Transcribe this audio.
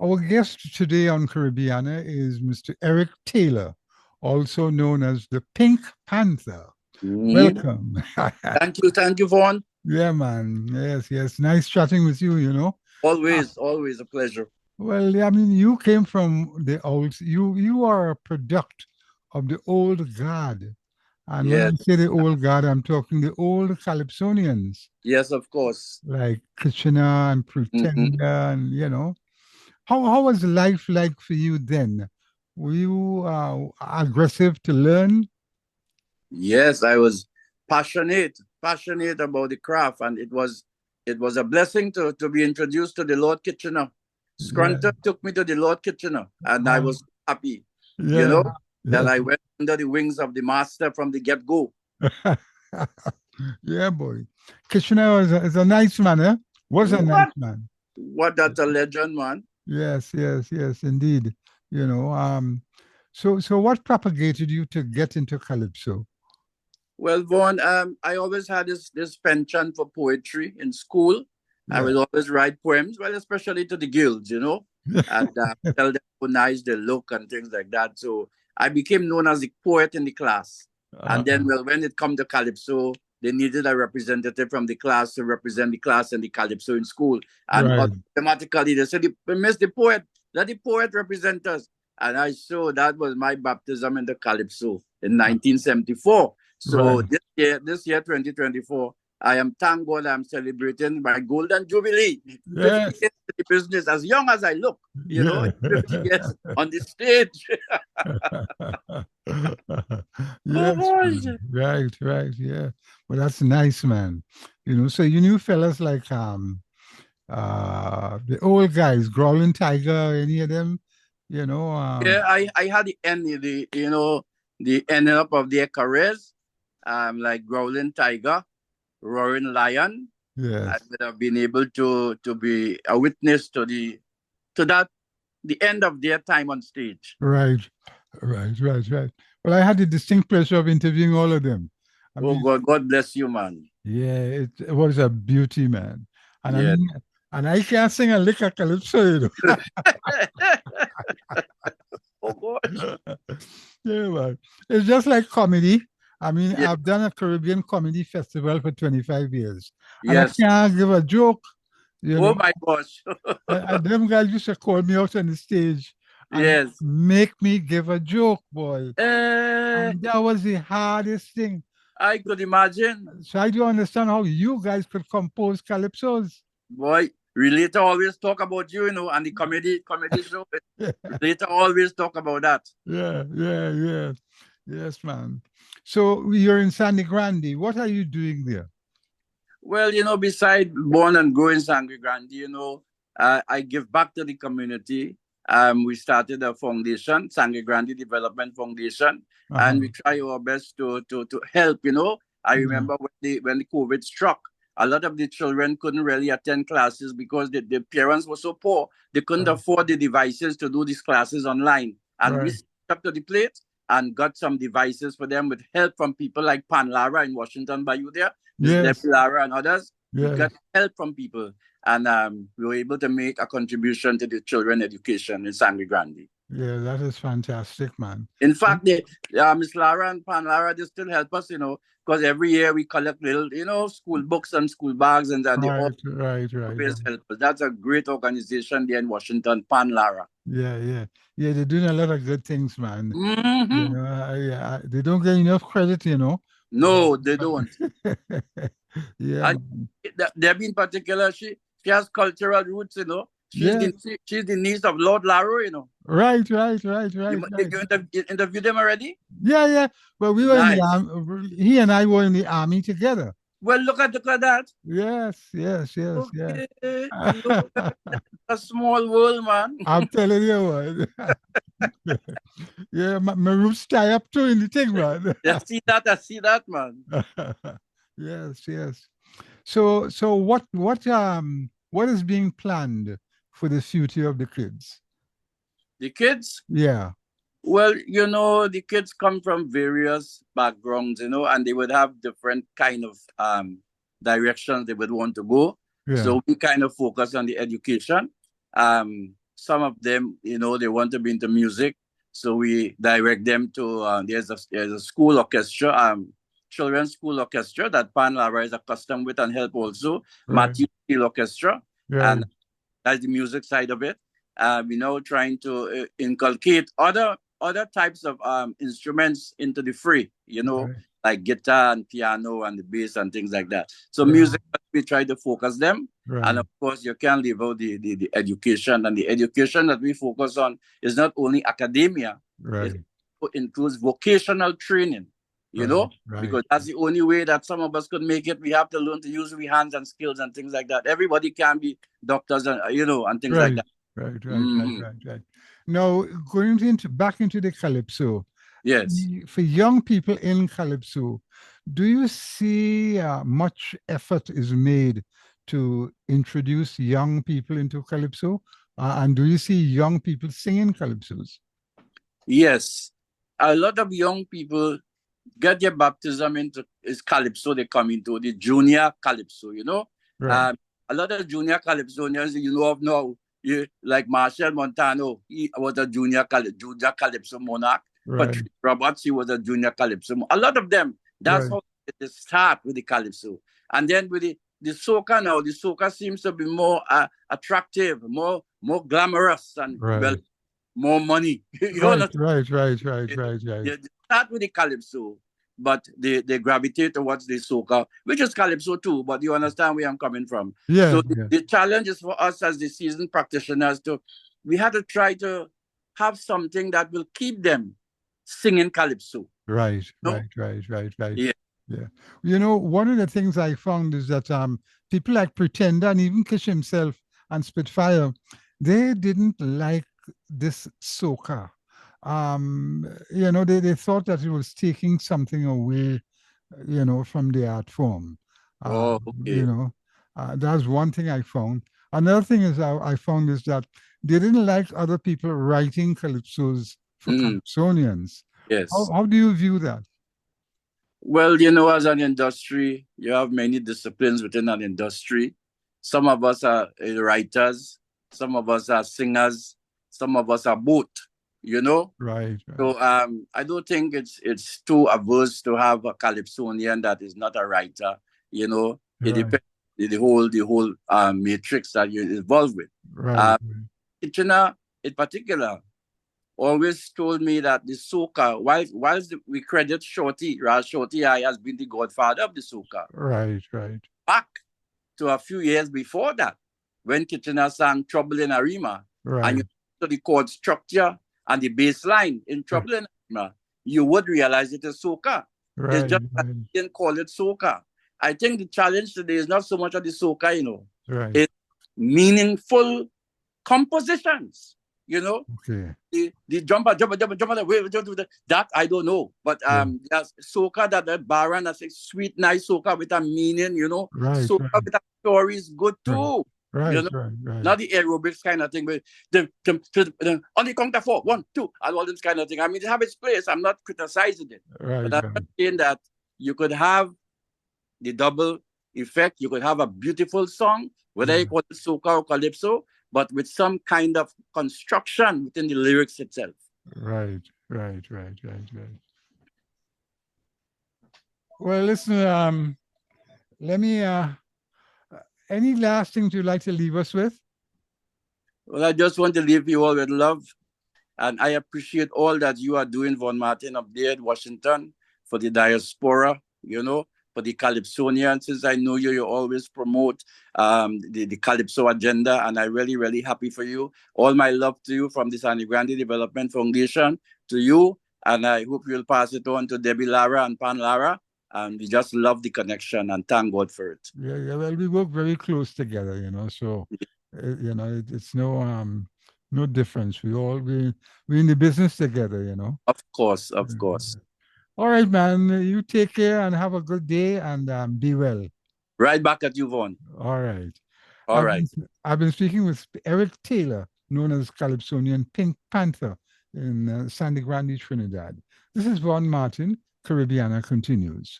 Our guest today on Caribbeana is Mr. Eric Taylor, also known as the Pink Panther. Mhm. Welcome. Thank you, Vaughn. Yeah, man. Yes, yes. Nice chatting with you. Ah, Always a pleasure. well, I mean, you came from the old, you are a product of the old guard. And when I Yes, say the old guard, I'm talking the old Calypsonians, yes, of course. like Kitchener and Hmm. Pretender, and. How was life like for you then? Were you aggressive to learn? Yes, I was passionate about the craft, and it was a blessing to be introduced to the Lord Kitchener. Yeah. Scrunton took me to the Lord Kitchener, and I Um, was happy, you yeah. know, that Yes. I went under the wings of the master from the get go. Yeah, boy. Kitchener is a nice man, eh? Was a nice What? man. What? That's a legend, man. Yes, yes, yes, indeed. You know, so what propagated you to get into calypso? Well, Vaughn, I always had this penchant for poetry in school. I Yeah. would always write poems, well, especially to the girls, and tell them how nice they look and things like that. So I became known as the poet in the class. And then, Uh, well, when it come to calypso, they needed a representative from the class to represent the class and the calypso in school. And right. automatically, they said, Miss the poet, let the poet represent us. And I saw that was my baptism in the calypso in 1974. So Right. this year, 2024, I am thank God I'm celebrating my golden jubilee. 50 Yes. years in the business, as young as I look, Yeah. 50 years on the stage. Oh Yes, man. boy. Right, right, yeah. Well, that's nice, man. So you knew fellas like the old guys, Growling Tiger, any of them, you know, Yeah, um I had the ending up of their careers, like Growling Tiger, Roaring Lion. I yes. would have been able to be a witness to that the end of their time on stage. Right, right, right, right. Well, I had the distinct pleasure of interviewing all of them. I Oh mean, God bless you, man. yeah, it was a beauty, man. And I Yeah. mean, and I can't sing a lick of calypso. Oh gosh. Yeah, man. It's just like comedy. I mean, Yeah. I've done a Caribbean comedy festival for 25 years, and I Yes. can't give a joke, you Oh know. my gosh. And them guys used to call me out on the stage and Yes. make me give a joke, boy. Eh, And that was the hardest thing. I could imagine. So I do understand how you guys could compose calypsos. Boy, relator always talk about you, and the comedy show. Relator always talk about that. Yeah, yeah, yeah. Yes, man. So you're in Sandy Grande. What are you doing there? Well, beside born and growing Sangre Grande, I give back to the community. We started a foundation, Sangre Grande Development Foundation, Uh-huh. and we try our best to help. I Yeah, remember when the COVID struck, a lot of the children couldn't really attend classes because the parents were so poor. They couldn't right, afford the devices to do these classes online. And we right. stepped up to the plate and got some devices for them with help from people like Pan Lara in Washington Bayou there, Miss Debbie Yes, Lara and others. We got yes. help from people, and we were able to make a contribution to the children education in Sangre Grande. Yeah, that is fantastic, man. In fact, Miss Lara and Pan Lara, they still help us, because every year we collect little, school books and school bags, and they Right, right, right, always right. help us. That's a great organization there in Washington, Pan Lara. Yeah, yeah. Yeah, they're doing a lot of good things, man. Hmm. They don't get enough credit. But, No, they don't. yeah, And man. Debbie in particular, she has cultural roots. She's the Yes. she's the niece of Lord Laro. Right, right, right, You, right, did right. you interview them already? Yeah, yeah. Well, we were in the Nice. army. He and I were in the army together. Well, look at that. Yes, yes, yes, yeah. Okay, look at a small world, man. I'm telling you what. Yeah, my roots tie up too in the thing, man. I see that, man. Yes, yes. So what is being planned for the future of the kids? The kids, Yeah, well, the kids come from various backgrounds, and they would have different kind of directions they would want to go. yeah. So we kind of focus on the education. some of them, they want to be into music, so we direct them to there's a school orchestra, children's school orchestra that Pan Lara is accustomed with and help also. Right. Matthew Steel Orchestra, and Right. that's the music side of it. Trying to inculcate other types of instruments into the free, Right. like guitar and piano and the bass and things like that. So Right. music, we try to focus them. And Right. of course, you can't leave out the education. And the education that we focus on is not only academia, it Right. includes vocational training, Right. Right. because that's the only way that some of us could make it. We have to learn to use our hands and skills and things like that. Everybody can be doctors and, and things like Right. that. Right. Right. Right. Hmm. Right. Right. Now, going into back into the calypso, Yes. for young people in calypso, do you see much effort is made to introduce young people into calypso? And do you see young people singing calypsos? Yes. A lot of young people get their baptism into is calypso. They come into the junior calypso. Right. Um, a lot of junior calypsonians of now. Like Marshall Montano, he was a junior calypso monarch. Right. Patrick Roberts, he was a junior calypso. A lot of them. That's Right. how they start with the calypso, and then with the soca now. The soca seems to be more attractive, more glamorous, and well, Right. more money. You Right. understand? Right. Right. Right. Right. Right. They start with the calypso, but they gravitate towards the soca, which is calypso too. But you understand where I'm coming from. Yeah. So Yeah. the challenge is for us as the seasoned practitioners we had to try to have something that will keep them singing calypso. Right, No, right, right, right, right. yeah. Yeah. One of the things I found is that people like Pretender and even Kish himself and Spitfire, they didn't like this soca. They thought that it was taking something away, from the art form. Oh, Um, you okay. know, that's one thing I found. Another thing is I found is that they didn't like other people writing calypsos for Mm, Calypsonians. How, yes. how do you view that? Well, as an industry, you have many disciplines within an industry. Some of us are writers, some of us are singers, some of us are both, you know. Right, right, So I don't think it's too averse to have a Calypsonian that is not a writer. It right, depends the whole matrix that you're involved with. right, Uh, Kitchener in particular always told me that the soca, whilst we credit Shorty, Ras Shorty I has been the godfather of the soca, right, right, back to a few years before that, when Kitchener sang Trouble in Arima, and you right, to the chord structure and the bass line in right, Trouble in Arima, you would realize it is soca. It's right, just that they didn't call it soca. I think the challenge today is not so much of the soca, right. it's meaningful compositions, you know Okay. the jumper, the way that I don't know. But Yeah. there's soca that Baran that's a sweet, nice soca with a meaning, Right, soca right, with a story is good right, too. You right, know, right, right, not the aerobics kind of thing, but on the count of four, one, two, and all this kind of thing. I mean, it have its place. I'm not criticizing it, but right, I'm right. saying that you could have the double effect. You could have a beautiful song, whether you Yeah. call it soca or calypso, but with some kind of construction within the lyrics itself. Right, right, right, right, right. Well, listen, let me any last things you'd like to leave us with? Well, I just want to leave you all with love. And I appreciate all that you are doing, Von Martin, up there in Washington, for the diaspora, for the Calypsonians. Since I know you, you always promote the Calypso agenda, and I'm really, really happy for you. All my love to you from the Sandy Grande Development Foundation to you, and I hope you'll pass it on to Debbie Lara and Pan Lara. And we just love the connection and thank God for it. Yeah, yeah. Well, we work very close together, so it's no difference. We in the business together, Of course, of course. Mhm. All right, man. You take care and have a good day and be well. Right back at you, Vaughn. All right. All I've been right. I've been speaking with Eric Taylor, known as Calypsonian Pink Panther in Sandy Grande, Trinidad. This is Von Martin. Caribbeana continues.